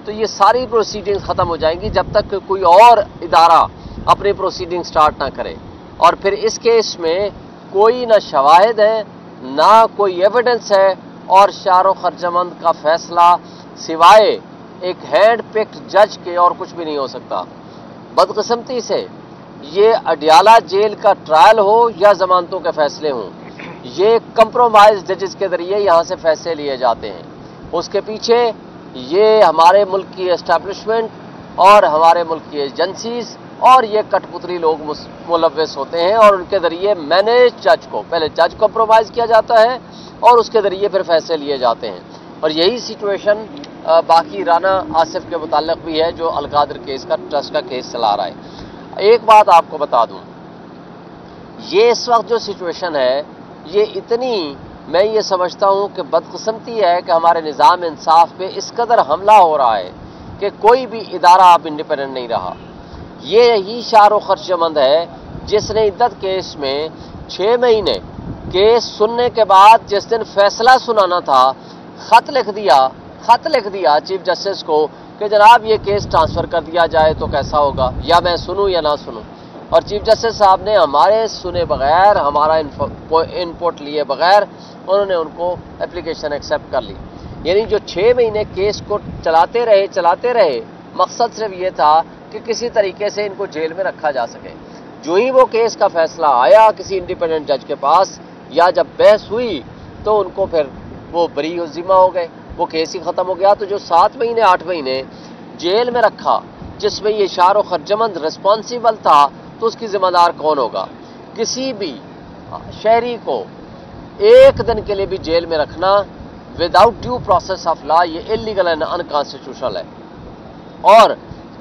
تو یہ ساری پروسیڈنگ ختم ہو جائیں گی جب تک کہ کوئی اور ادارہ اپنی پروسیڈنگ سٹارٹ نہ کرے. اور پھر اس کیس میں کوئی نہ شواہد ہے نہ کوئی ایویڈنس ہے اور شار و خرجمند کا فیصلہ سوائے ایک ہینڈ پکڈ جج کے اور کچھ بھی نہیں ہو سکتا. بدقسمتی سے یہ اڈیالہ جیل کا ٹرائل ہو یا ضمانتوں کے فیصلے ہوں، یہ کمپرومائز ججز کے ذریعے یہاں سے فیصلے لیے جاتے ہیں. اس کے پیچھے یہ ہمارے ملک کی اسٹیبلشمنٹ اور ہمارے ملک کی ایجنسیز اور یہ کٹ پتلی لوگ ملوث ہوتے ہیں اور ان کے ذریعے مینیج جج کو پہلے جج کمپرومائز کیا جاتا ہے اور اس کے ذریعے پھر فیصلے لیے جاتے ہیں. اور یہی سچویشن باقی رانا آصف کے متعلق بھی ہے جو القادر کیس کا ٹرسٹ کا کیس چلا رہا ہے. ایک بات آپ کو بتا دوں، یہ اس وقت جو سچویشن ہے یہ اتنی، میں یہ سمجھتا ہوں کہ بدقسمتی ہے کہ ہمارے نظام انصاف پہ اس قدر حملہ ہو رہا ہے کہ کوئی بھی ادارہ اب انڈیپینڈنٹ نہیں رہا. یہ ہی شار و خرچمند ہے جس نے عدت کیس میں 6 مہینے کیس سننے کے بعد جس دن فیصلہ سنانا تھا خط لکھ دیا چیف جسٹس کو کہ جناب یہ کیس ٹرانسفر کر دیا جائے تو کیسا ہوگا، یا میں سنوں یا نہ سنوں. اور چیف جسٹس صاحب نے ہمارے سنے بغیر، ہمارا انپوٹ لیے بغیر انہوں نے ان کو اپلیکیشن ایکسیپٹ کر لی. یعنی جو 6 مہینے کیس کو چلاتے رہے مقصد صرف یہ تھا کہ کسی طریقے سے ان کو جیل میں رکھا جا سکے. جو ہی وہ کیس کا فیصلہ آیا کسی انڈیپینڈنٹ جج کے پاس یا جب بحث ہوئی تو ان کو پھر وہ بری و ذمہ ہو گئے، وہ کیس ہی ختم ہو گیا. تو جو 7 مہینے 8 مہینے جیل میں رکھا جس میں یہ شار و خرجمند رسپانسیبل تھا تو اس کی ذمہ دار کون ہوگا؟ کسی بھی شہری کو ایک دن کے لیے بھی جیل میں رکھنا without due process of law یہ انلیگل اینڈ انکانسٹیٹیوشنل ہے. اور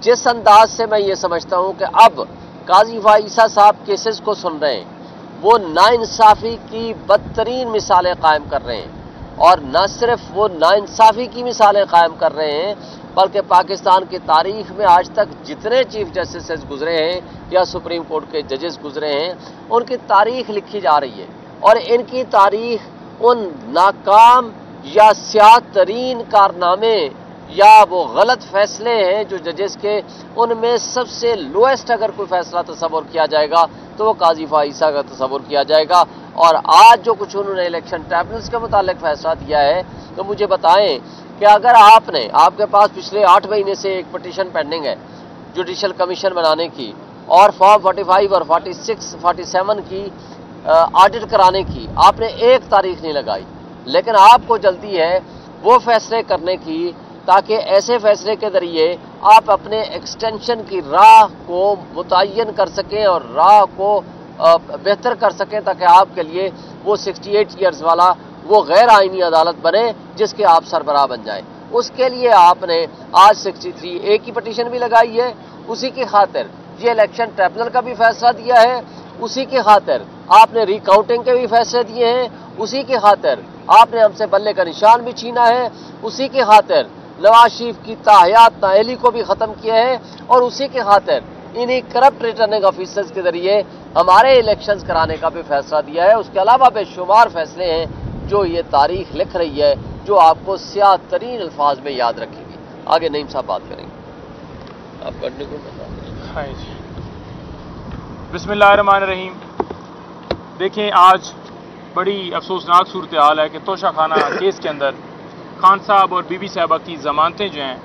جس انداز سے میں یہ سمجھتا ہوں کہ اب قاضی عیسیٰ صاحب کیسز کو سن رہے ہیں وہ ناانصافی کی بدترین مثالیں قائم کر رہے ہیں. اور نہ صرف وہ ناانصافی کی مثالیں قائم کر رہے ہیں بلکہ پاکستان کی تاریخ میں آج تک جتنے چیف جسٹسز گزرے ہیں یا سپریم کورٹ کے ججز گزرے ہیں ان کی تاریخ لکھی جا رہی ہے. اور ان کی تاریخ ان ناکام یا سیاہ ترین کارنامے یا وہ غلط فیصلے ہیں جو ججز کے ان میں سب سے لویسٹ اگر کوئی فیصلہ تصور کیا جائے گا تو وہ قاضی عیسیٰ کا تصور کیا جائے گا. اور آج جو کچھ انہوں نے الیکشن ٹریبونلز کے متعلق فیصلہ دیا ہے تو مجھے بتائیں کہ اگر آپ کے پاس پچھلے 8 مہینے سے ایک پٹیشن پینڈنگ ہے جوڈیشل کمیشن بنانے کی اور فارم 45 اور 46 47 کی آڈٹ کرانے کی، آپ نے ایک تاریخ نہیں لگائی، لیکن آپ کو جلدی ہے وہ فیصلے کرنے کی تاکہ ایسے فیصلے کے ذریعے آپ اپنے ایکسٹینشن کی راہ کو متعین کر سکیں اور راہ کو بہتر کر سکیں تاکہ آپ کے لیے وہ 68 ایئرز والا وہ غیر آئینی عدالت بنے جس کے آپ سربراہ بن جائیں. اس کے لیے آپ نے آج 63A کی پٹیشن بھی لگائی ہے. اسی کی خاطر یہ الیکشن ٹریبونل کا بھی فیصلہ دیا ہے، اسی کی خاطر آپ نے ریکاؤنٹنگ کے بھی فیصلے دیے ہیں، اسی کی خاطر آپ نے ہم سے بلے کا نشان بھی چھینا ہے، اسی کی خاطر نواز شریف کی تاحیات نااہلی کو بھی ختم کیا ہے اور اسی کی خاطر انہی کرپٹ ریٹرننگ آفیسرز کے ذریعے ہمارے الیکشنز کرانے کا بھی فیصلہ دیا ہے. اس کے علاوہ بے شمار فیصلے ہیں جو یہ تاریخ لکھ رہی ہے جو آپ کو سیاہ ترین الفاظ میں یاد رکھیں گی. آگے نعیم صاحب بات کریں گے. آپ پڑھنے کو بسم اللہ الرحمن الرحیم. دیکھیں آج بڑی افسوسناک صورتحال ہے کہ توشہ خانہ کیس کے اندر خان صاحب اور بی بی صاحبہ کی ضمانتیں جو ہیں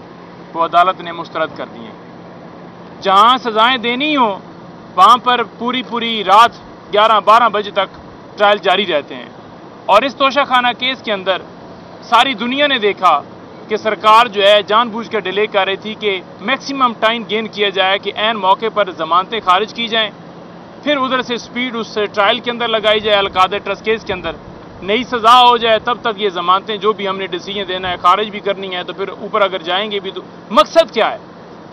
وہ عدالت نے مسترد کر دی ہیں. جہاں سزائیں دینی ہوں وہاں پر پوری رات 11-12 بجے تک ٹرائل جاری رہتے ہیں. اور اس توشہ خانہ کیس کے اندر ساری دنیا نے دیکھا کہ سرکار جو ہے جان بوجھ کر ڈیلے کر رہی تھی کہ میکسیمم ٹائم گین کیا جائے کہ عین موقع پر ضمانتیں خارج کی جائیں، پھر ادھر سے سپیڈ اس سے ٹرائل کے اندر لگائی جائے القادر ٹرسٹ کیس کے اندر، نئی سزا ہو جائے تب تک یہ ضمانتیں جو بھی ہم نے ڈیسیجن دینا ہے خارج بھی کرنی ہے تو پھر اوپر اگر جائیں گے بھی تو مقصد کیا ہے؟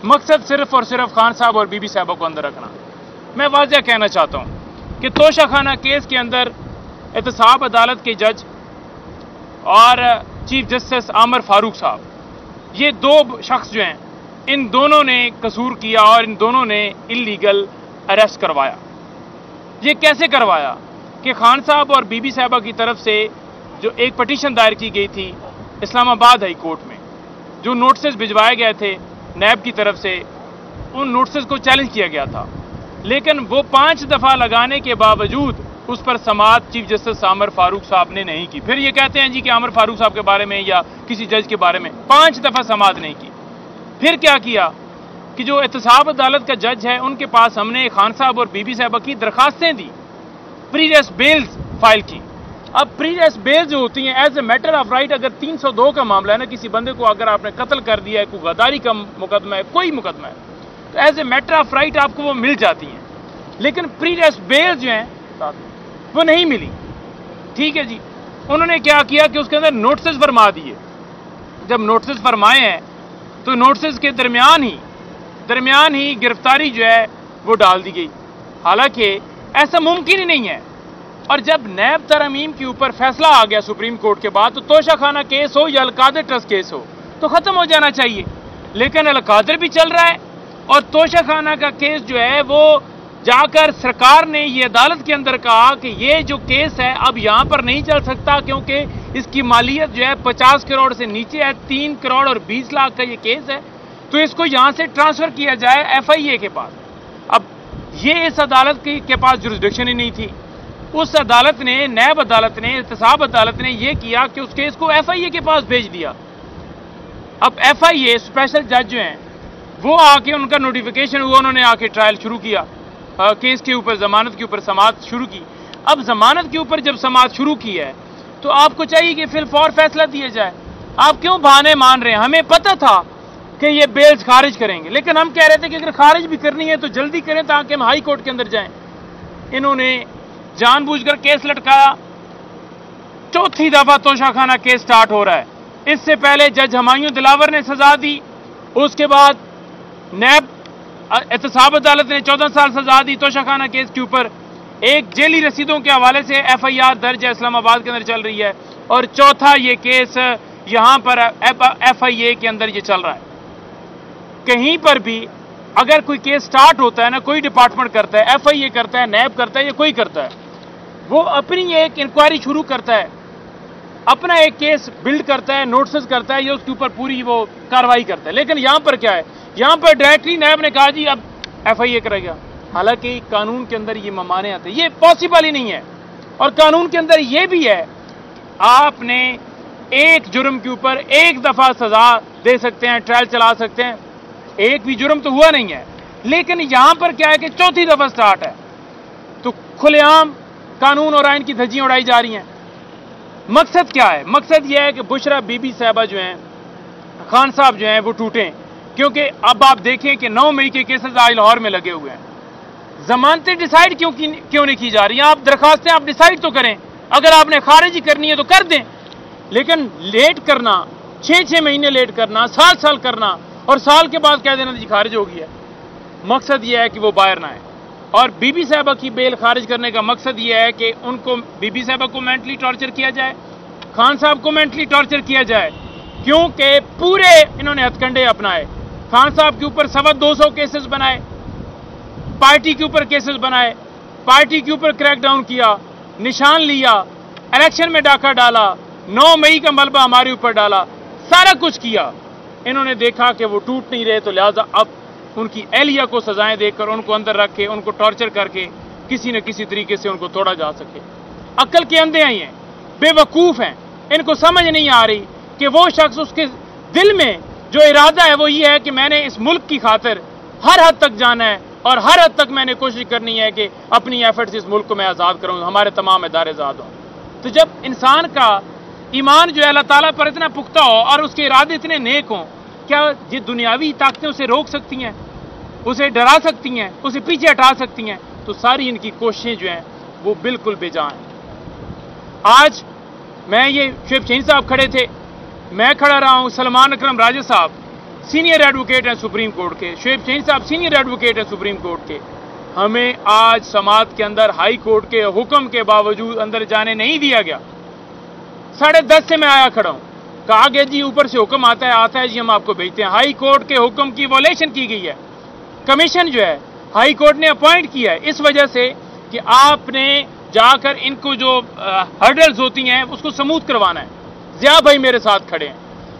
مقصد صرف اور صرف خان صاحب اور بی بی صاحبہ کو اندر رکھنا. میں واضح کہنا چاہتا ہوں کہ توشہ خانہ کیس کے اندر احتساب عدالت کے جج اور چیف جسٹس عامر فاروق صاحب یہ 2 شخص جو ہیں ان دونوں نے قصور کیا اور ان دونوں نے انلیگل اریسٹ کروایا. یہ کیسے کروایا کہ خان صاحب اور بی بی صاحبہ کی طرف سے جو ایک پٹیشن دائر کی گئی تھی اسلام آباد ہائی کورٹ میں جو نوٹسز بھجوائے گئے تھے نیب کی طرف سے، ان نوٹسز کو چیلنج کیا گیا تھا، لیکن وہ 5 دفعہ لگانے کے باوجود اس پر سماعت چیف جسٹس عامر فاروق صاحب نے نہیں کی۔ پھر یہ کہتے ہیں جی کہ عامر فاروق صاحب کے بارے میں یا کسی جج کے بارے میں 5 دفعہ سماعت نہیں کی۔ پھر کیا کیا کہ جو احتساب عدالت کا جج ہے ان کے پاس ہم نے خان صاحب اور بی بی صاحبہ کی درخواستیں دی، پریریس بیلز فائل کی۔ اب پریریس بیلز جو ہوتی ہیں as a matter of right, اگر 302 کا معاملہ ہے نا، کسی بندے کو اگر آپ نے قتل کر دیا ہے، کوئی غداری کا مقدمہ ہے، کوئی مقدمہ ہے، تو as a matter of right آپ کو وہ مل جاتی ہیں، لیکن پریریس بیلز جو ہیں وہ نہیں ملی۔ ٹھیک ہے جی، انہوں نے کیا کیا کہ اس کے اندر نوٹسز فرما دیے۔ جب نوٹسز فرمائے ہیں تو نوٹسز کے درمیان ہی گرفتاری جو ہے وہ ڈال دی گئی، حالانکہ ایسا ممکن ہی نہیں ہے۔ اور جب نیب ترمیم کے اوپر فیصلہ آ گیا سپریم کورٹ کے بعد، تو توشہ خانہ کیس ہو یا القادر ٹرسٹ کیس ہو تو ختم ہو جانا چاہیے، لیکن القادر بھی چل رہا ہے اور توشہ خانہ کا کیس جو ہے وہ جا کر سرکار نے یہ عدالت کے اندر کہا کہ یہ جو کیس ہے اب یہاں پر نہیں چل سکتا، کیونکہ اس کی مالیت جو ہے 50 کروڑ سے نیچے ہے، 3 کروڑ اور 20 لاکھ کا یہ کیس ہے، تو اس کو یہاں سے ٹرانسفر کیا جائے FIA کے پاس۔ اب یہ اس عدالت کے پاس جورسڈکشن ہی نہیں تھی، اس عدالت نے، نیب عدالت نے، احتساب عدالت نے یہ کیا کہ اس کیس کو FIA کے پاس بھیج دیا۔ اب FIA اسپیشل جج جو ہیں وہ آ کے، ان کا نوٹیفیکیشن ہوا، انہوں نے آ کے ٹرائل شروع کیا، کیس کے اوپر، ضمانت کے اوپر سماعت شروع کی۔ اب ضمانت کے اوپر جب سماعت شروع کی ہے تو آپ کو چاہیے کہ فی الفور فیصلہ دیا جائے۔ آپ کیوں بہانے مان رہے ہیں؟ ہمیں پتہ تھا کہ یہ بیلز خارج کریں گے، لیکن ہم کہہ رہے تھے کہ اگر خارج بھی کرنی ہے تو جلدی کریں تاکہ ہم ہائی کورٹ کے اندر جائیں۔ انہوں نے جان بوجھ کر کیس لٹکایا۔ 4تھی دفعہ توشہ خانہ کیس سٹارٹ ہو رہا ہے۔ اس سے پہلے جج ہمایوں دلاور نے سزا دی، اس کے بعد نیب احتساب عدالت نے 14 سال سزا دی توشہ خانہ کیس کے اوپر۔ ایک جیلی رسیدوں کے حوالے سے FIR درج ہے اسلام آباد کے اندر چل رہی ہے، اور چوتھا یہ کیس یہاں پر FIA کے اندر یہ چل رہا ہے۔ کہیں پر بھی اگر کوئی کیس سٹارٹ ہوتا ہے نا، کوئی ڈپارٹمنٹ کرتا ہے، FIA کرتا ہے، نیب کرتا ہے یا کوئی کرتا ہے، وہ اپنی ایک انکوائری شروع کرتا ہے، اپنا ایک کیس بلڈ کرتا ہے، نوٹسز کرتا ہے یا اس کے اوپر پوری وہ کاروائی کرتا ہے۔ لیکن یہاں پر کیا ہے؟ یہاں پر ڈائریکٹلی نیب نے کہا جی اب FIA کرے گا، حالانکہ قانون کے اندر یہ ممانعت ہے، یہ پاسبل ہی نہیں ہے۔ اور قانون کے اندر یہ بھی ہے آپ نے ایک جرم کے اوپر ایک دفعہ سزا دے سکتے ہیں، ٹرائل چلا سکتے ہیں، ایک بھی جرم تو ہوا نہیں ہے، لیکن یہاں پر کیا ہے کہ 4تھی دفعہ سٹارٹ ہے، تو کھلے عام قانون اور آئین کی دھجیاں اڑائی جا رہی ہیں۔ مقصد کیا ہے؟ مقصد یہ ہے کہ بشرا بی بی صاحبہ جو ہیں، خان صاحب جو ہیں، وہ ٹوٹیں، کیونکہ اب آپ دیکھیں کہ 9 مئی کے کیسز آج لاہور میں لگے ہوئے ہیں۔ ضمانتیں ڈیسائیڈ کیوں نہیں کی جا رہی ہیں؟ آپ درخواستیں آپ ڈیسائیڈ تو کریں، اگر آپ نے خارج ہی کرنی ہے تو کر دیں، لیکن لیٹ کرنا، 6 مہینے لیٹ کرنا، سال کرنا، اور سال کے بعد کہہ دینا جی خارج ہو گئی ہے، مقصد یہ ہے کہ وہ باہر نہ آئے۔ اور بی بی صاحبہ کی بیل خارج کرنے کا مقصد یہ ہے کہ ان کو، بی بی صاحبہ کو مینٹلی ٹارچر کیا جائے، خان صاحب کو مینٹلی ٹارچر کیا جائے، کیونکہ پورے انہوں نے ہتھ کنڈے اپنائے۔ خان صاحب کے اوپر 250 کیسز بنائے، پارٹی کے اوپر کیسز بنائے، پارٹی کے اوپر کریک ڈاؤن کیا، نشان لیا، الیکشن میں ڈاکہ ڈالا، 9 مئی کا ملبہ ہمارے اوپر ڈالا، سارا کچھ کیا۔ انہوں نے دیکھا کہ وہ ٹوٹ نہیں رہے، تو لہٰذا اب ان کی اہلیہ کو سزائیں دے کر، ان کو اندر رکھ کے، ان کو ٹارچر کر کے کسی نہ کسی طریقے سے ان کو توڑا جا سکے۔ عقل کے اندھے ہی ہیں، بے وقوف ہیں، ان کو سمجھ نہیں آ رہی کہ وہ شخص، اس کے دل میں جو ارادہ ہے وہ یہ ہے کہ میں نے اس ملک کی خاطر ہر حد تک جانا ہے، اور ہر حد تک میں نے کوشش کرنی ہے کہ اپنی ایفرٹ سے اس ملک کو میں آزاد کروں، ہمارے تمام ادارے آزاد ہوں۔ تو جب انسان کا ایمان جو ہے اللہ تعالیٰ پر اتنا پختہ ہو اور اس کے ارادے اتنے نیک ہوں، کیا یہ دنیاوی طاقتیں اسے روک سکتی ہیں، اسے ڈرا سکتی ہیں، اسے پیچھے ہٹا سکتی ہیں؟ تو ساری ان کی کوششیں جو ہیں وہ بالکل بے جان ہیں۔ آج میں، یہ شعیب شہین صاحب کھڑے تھے، میں کھڑا رہا ہوں، سلمان اکرم راجہ صاحب سینئر ایڈوکیٹ ہیں سپریم کورٹ کے، شعیب شہین صاحب سینئر ایڈوکیٹ ہیں سپریم کورٹ کے، ہمیں آج سماعت کے اندر ہائی کورٹ کے حکم کے باوجود اندر جانے نہیں دیا گیا۔ 10:30 سے میں آیا کھڑا ہوں، کہا گیا جی اوپر سے حکم آتا ہے جی ہم آپ کو بھیجتے ہیں۔ ہائی کورٹ کے حکم کی وائلیشن کی گئی ہے، کمیشن جو ہے ہائی کورٹ نے اپوائنٹ کیا ہے اس وجہ سے کہ آپ نے جا کر ان کو جو ہرڈلز ہوتی ہیں اس کو سموتھ کروانا ہے۔ ضیاء بھائی میرے ساتھ کھڑے ہیں،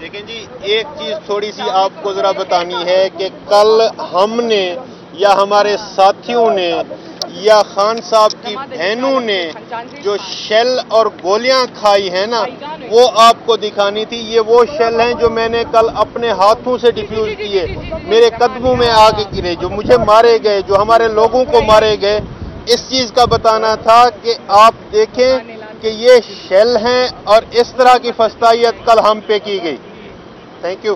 لیکن جی ایک چیز تھوڑی سی آپ کو ذرا بتانی ہے کہ کل ہم نے یا ہمارے ساتھیوں نے یا خان صاحب کی بہنوں نے جو شیل اور گولیاں کھائی ہیں نا وہ آپ کو دکھانی تھی. یہ وہ شیل ہیں جو میں نے کل اپنے ہاتھوں سے ڈیفیوز کیے, میرے قدموں میں آ کے گرے, جو مجھے مارے گئے, جو ہمارے لوگوں کو مارے گئے. اس چیز کا بتانا تھا کہ آپ دیکھیں کہ یہ شیل ہیں اور اس طرح کی فسطائیت کل ہم پہ کی گئی. Thank you.